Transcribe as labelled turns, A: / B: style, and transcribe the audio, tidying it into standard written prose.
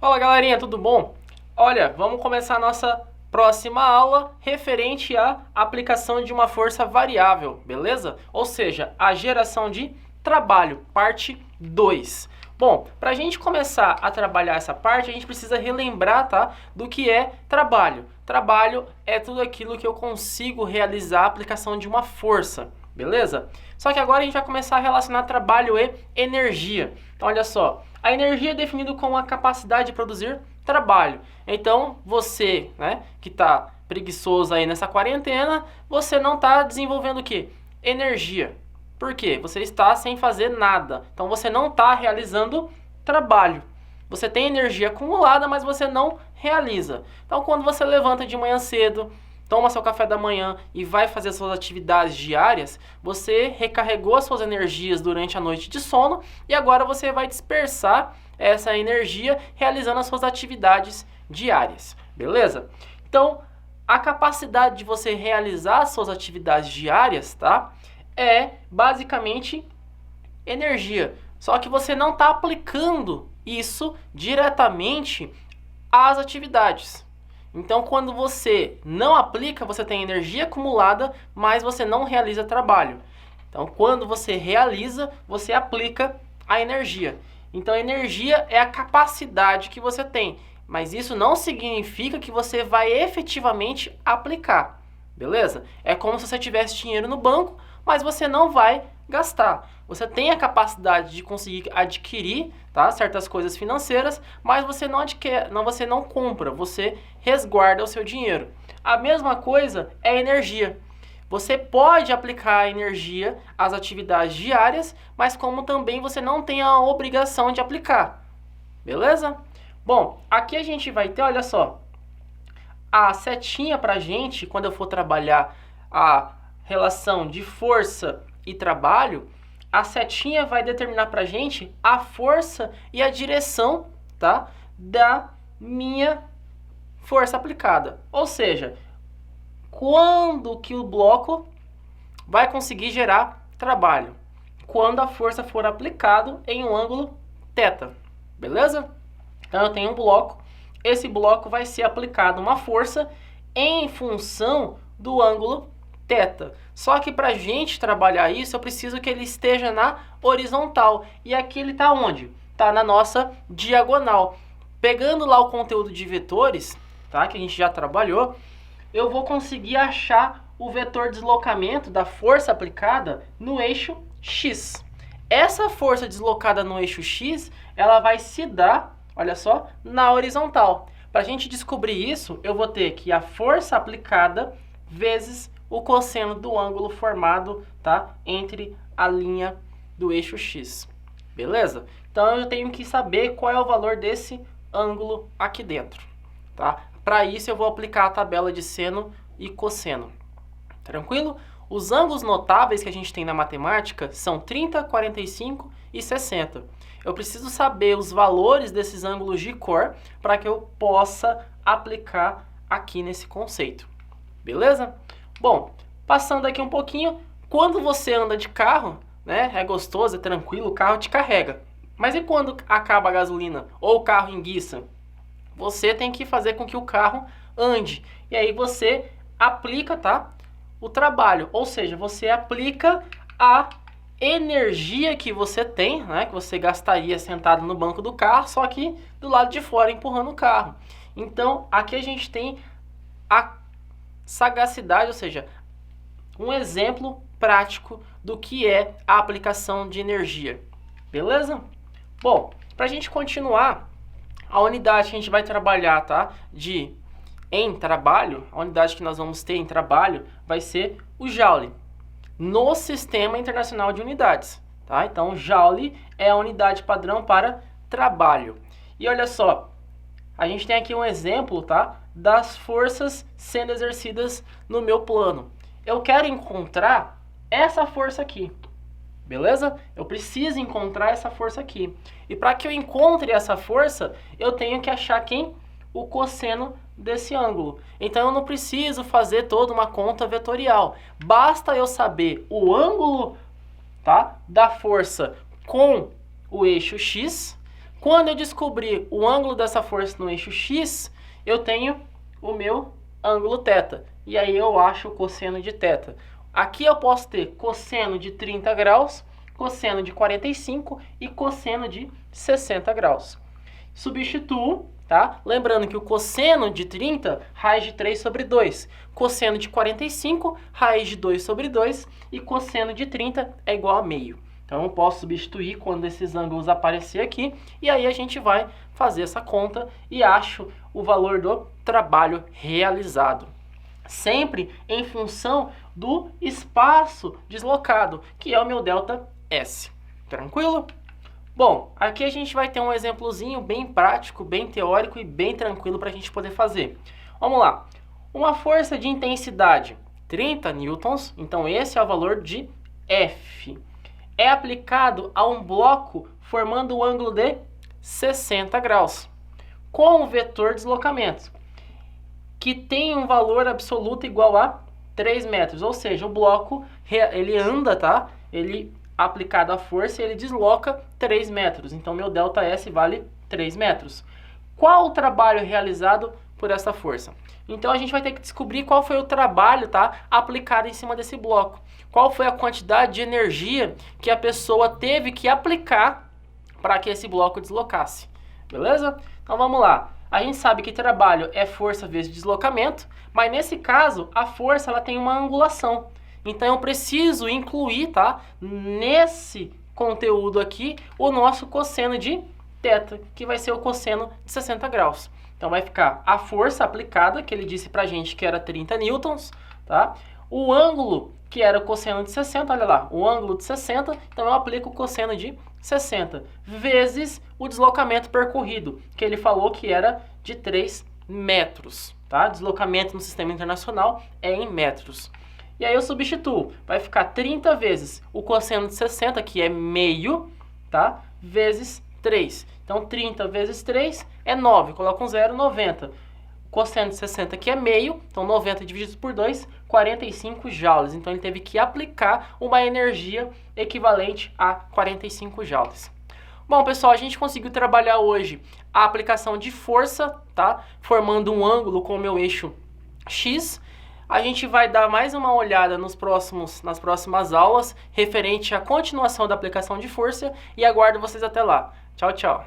A: Fala galerinha, tudo bom? Olha, vamos começar a nossa próxima aula referente à aplicação de uma força variável, beleza? Ou seja, a geração de trabalho, parte 2. Bom, para a gente começar a trabalhar essa parte, a gente precisa relembrar, tá, do que é trabalho. Trabalho é tudo aquilo que eu consigo realizar a aplicação de uma força, beleza? Só que agora a gente vai começar a relacionar trabalho e energia. Então, olha só. A energia é definida como a capacidade de produzir trabalho. Então, você, né, que está preguiçoso aí nessa quarentena, você não está desenvolvendo o quê? Energia. Por quê? Você está sem fazer nada. Então, você não está realizando trabalho. Você tem energia acumulada, mas você não realiza. Então, quando você levanta de manhã cedo, toma seu café da manhã e vai fazer suas atividades diárias, você recarregou as suas energias durante a noite de sono e agora você vai dispersar essa energia realizando as suas atividades diárias, beleza? Então, a capacidade de você realizar as suas atividades diárias, tá? É basicamente energia. Só que você não está aplicando isso diretamente às atividades. Então, quando você não aplica, você tem energia acumulada, mas você não realiza trabalho. Então, quando você realiza, você aplica a energia. Então, a energia é a capacidade que você tem, mas isso não significa que você vai efetivamente aplicar, beleza? É como se você tivesse dinheiro no banco, mas você não vai gastar. Você tem a capacidade de conseguir adquirir, tá, certas coisas financeiras, mas você não adquire, você não compra, você resguarda o seu dinheiro. A mesma coisa é a energia. Você pode aplicar a energia às atividades diárias, mas como também você não tem a obrigação de aplicar. Beleza? Bom, aqui a gente vai ter, olha só, a setinha pra gente, quando eu for trabalhar a relação de força e trabalho, a setinha vai determinar pra gente a força e a direção, tá, da minha força aplicada. Ou seja, quando que o bloco vai conseguir gerar trabalho? Quando a força for aplicado em um ângulo θ, beleza? Então eu tenho um bloco, esse bloco vai ser aplicado uma força em função do ângulo θ. Só que para a gente trabalhar isso, eu preciso que ele esteja na horizontal. E aqui ele está onde? Está na nossa diagonal. Pegando lá o conteúdo de vetores, tá, que a gente já trabalhou, eu vou conseguir achar o vetor deslocamento da força aplicada no eixo X. Essa força deslocada no eixo X, ela vai se dar, olha só, na horizontal. Para a gente descobrir isso, eu vou ter que a força aplicada vezes o cosseno do ângulo formado, tá, entre a linha do eixo X. Beleza? Então eu tenho que saber qual é o valor desse ângulo aqui dentro, tá? Para isso eu vou aplicar a tabela de seno e cosseno. Tranquilo? Os ângulos notáveis que a gente tem na matemática são 30, 45 e 60. Eu preciso saber os valores desses ângulos de cor para que eu possa aplicar aqui nesse conceito. Beleza? Bom, passando aqui um pouquinho, quando você anda de carro, né, é gostoso, é tranquilo, o carro te carrega. Mas e quando acaba a gasolina ou o carro enguiça? Você tem que fazer com que o carro ande. E aí você aplica, tá, o trabalho. Ou seja, você aplica a energia que você tem, né, que você gastaria sentado no banco do carro, só que do lado de fora empurrando o carro. Então, aqui a gente tem a sagacidade, ou seja, um exemplo prático do que é a aplicação de energia. Beleza? Bom, para a gente continuar, a unidade que a gente vai trabalhar, tá, em trabalho, a unidade que nós vamos ter em trabalho vai ser o Joule, no Sistema Internacional de Unidades. Tá? Então, Joule é a unidade padrão para trabalho. E olha só, a gente tem aqui um exemplo, tá, das forças sendo exercidas no meu plano. Eu quero encontrar essa força aqui, beleza? Eu preciso encontrar essa força aqui. E para que eu encontre essa força, eu tenho que achar quem? O cosseno desse ângulo. Então eu não preciso fazer toda uma conta vetorial. Basta eu saber o ângulo, tá, da força com o eixo x. Quando eu descobrir o ângulo dessa força no eixo x, eu tenho o meu ângulo θ. E aí eu acho o cosseno de θ. Aqui eu posso ter cosseno de 30 graus, cosseno de 45 e cosseno de 60 graus. Substituo, tá? Lembrando que o cosseno de 30, raiz de 3 sobre 2. Cosseno de 45, raiz de 2 sobre 2. E cosseno de 30 é igual a meio. Então eu posso substituir quando esses ângulos aparecer aqui. E aí a gente vai fazer essa conta e acho o valor do trabalho realizado. Sempre em função do espaço deslocado, que é o meu ΔS. Tranquilo? Bom, aqui a gente vai ter um exemplozinho bem prático, bem teórico e bem tranquilo para a gente poder fazer. Vamos lá. Uma força de intensidade 30 newtons, então esse é o valor de F. É aplicado a um bloco formando um ângulo de 60 graus, com o vetor deslocamento, que tem um valor absoluto igual a 3 metros. Ou seja, o bloco, ele anda, tá? Ele, aplicado a força, ele desloca 3 metros. Então, meu ΔS vale 3 metros. Qual o trabalho realizado por essa força? Então, a gente vai ter que descobrir qual foi o trabalho, tá, aplicado em cima desse bloco. Qual foi a quantidade de energia que a pessoa teve que aplicar para que esse bloco deslocasse. Beleza? Então, vamos lá. A gente sabe que trabalho é força vezes deslocamento, mas nesse caso, a força ela tem uma angulação. Então, eu preciso incluir, tá, nesse conteúdo aqui, o nosso cosseno de θ, que vai ser o cosseno de 60 graus. Então, vai ficar a força aplicada, que ele disse pra gente que era 30 newtons, tá? O ângulo, que era o cosseno de 60, olha lá, o ângulo de 60, então eu aplico o cosseno de 60, vezes o deslocamento percorrido, que ele falou que era de 3 metros, tá? Deslocamento no sistema internacional é em metros. E aí eu substituo, vai ficar 30 vezes o cosseno de 60, que é meio, tá? Vezes 3. Então 30 vezes 3 é 9, coloca um zero, 90. Cosseno de 60 que é meio, então 90 dividido por 2, 45 joules. Então ele teve que aplicar uma energia equivalente a 45 joules. Bom, pessoal, a gente conseguiu trabalhar hoje a aplicação de força, tá? Formando um ângulo com o meu eixo X. A gente vai dar mais uma olhada nas próximas aulas referente à continuação da aplicação de força e aguardo vocês até lá. Tchau, tchau!